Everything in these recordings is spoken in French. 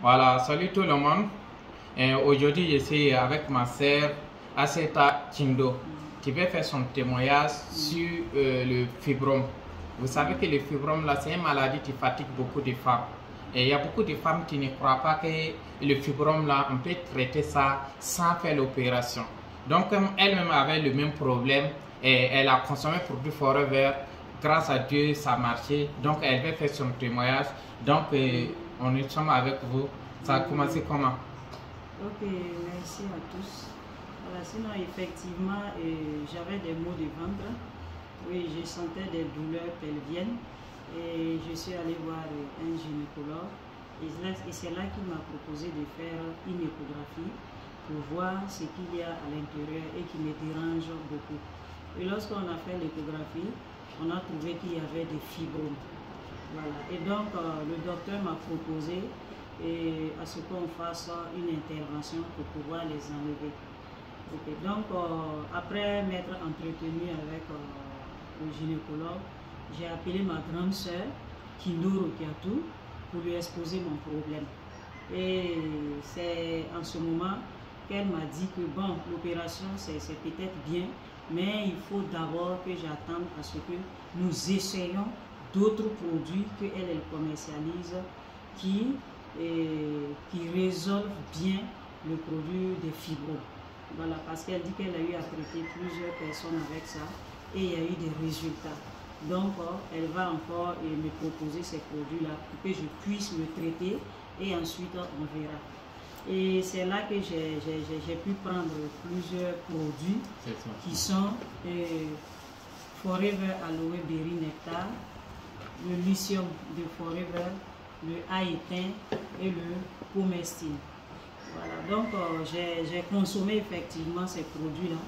Voilà, salut tout le monde. Aujourd'hui, je suis avec ma sœur Aseta Chindo qui va faire son témoignage sur le fibrome. Vous savez que le fibrome, là, c'est une maladie qui fatigue beaucoup de femmes. Et il y a beaucoup de femmes qui ne croient pas que le fibrome, là, on peut traiter ça sans faire l'opération. Donc, comme elle-même avait le même problème, et elle a consommé produit Forever. Grâce à Dieu, ça a marché. Donc, elle va faire son témoignage. Donc, on est avec vous. Ça a commencé comment? Ok, merci à tous. Voilà, sinon, effectivement, j'avais des maux de ventre. Oui, je sentais des douleurs pelviennes. Et je suis allée voir un gynécologue. Et c'est là qu'il m'a proposé de faire une échographie pour voir ce qu'il y a à l'intérieur et qui me dérange beaucoup. Et lorsqu'on a fait l'échographie, on a trouvé qu'il y avait des fibromes. Voilà. Et donc, le docteur m'a proposé à ce qu'on fasse une intervention pour pouvoir les enlever. Okay. Donc, après m'être entretenue avec le gynécologue, j'ai appelé ma grande sœur, Kindoro Kiatou, pour lui exposer mon problème. Et c'est en ce moment qu'elle m'a dit que bon, l'opération c'est peut-être bien, mais il faut d'abord que j'attende à ce que nous essayons d'autres produits qu'elle commercialise qui résolvent bien le produit des fibromes. Voilà, parce qu'elle dit qu'elle a eu à traiter plusieurs personnes avec ça et il y a eu des résultats. Donc, elle va encore me proposer ces produits-là pour que je puisse me traiter et ensuite on verra. Et c'est là que j'ai pu prendre plusieurs produits qui sont Forever Aloe Berry Nectar, le lithium de Forever, le Aïtin et le Pomestine. Voilà, donc j'ai consommé effectivement ces produits-là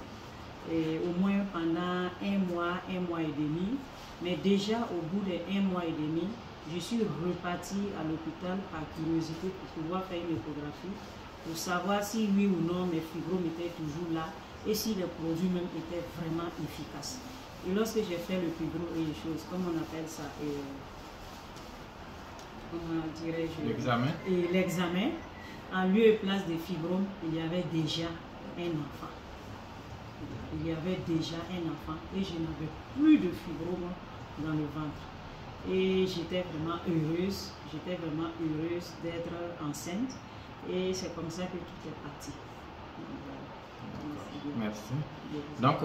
au moins pendant un mois et demi. Mais déjà au bout d'1 mois et demi, je suis repartie à l'hôpital par curiosité pour pouvoir faire une échographie, pour savoir si oui ou non mes fibromes étaient toujours là et si les produits même étaient vraiment efficaces. Et lorsque j'ai fait le fibrome et les choses, comme on appelle ça, comment dirais-je, l'examen, en lieu et place des fibromes, il y avait déjà un enfant. Il y avait déjà un enfant et je n'avais plus de fibromes dans le ventre. Et j'étais vraiment heureuse d'être enceinte et c'est comme ça que tout est parti. Merci. Donc,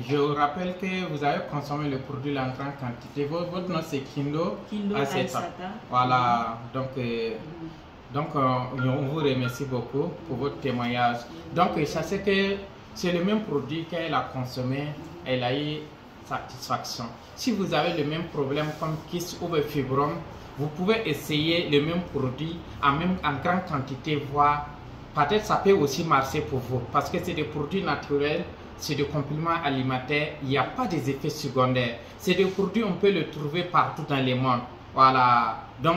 je vous rappelle que vous avez consommé le produit en grande quantité. Votre nom c'est Kindo Aseta. Voilà, donc, on vous remercie beaucoup pour votre témoignage. Donc, sachez que c'est le même produit qu'elle a consommé, elle a eu satisfaction. Si vous avez le même problème comme kyste ou fibrome, vous pouvez essayer le même produit en grande quantité, voire peut-être ça peut aussi marcher pour vous parce que c'est des produits naturels, c'est des compléments alimentaires, il n'y a pas des effets secondaires. C'est des produits, on peut les trouver partout dans le monde. Voilà. Donc,